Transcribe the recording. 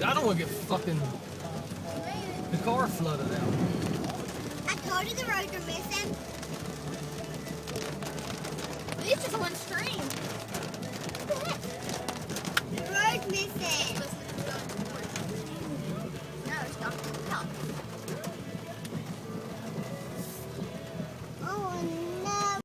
I don't want to get fucking the car flooded out. I told you the roads are missing. It's just one string. What the heck? The road's missing.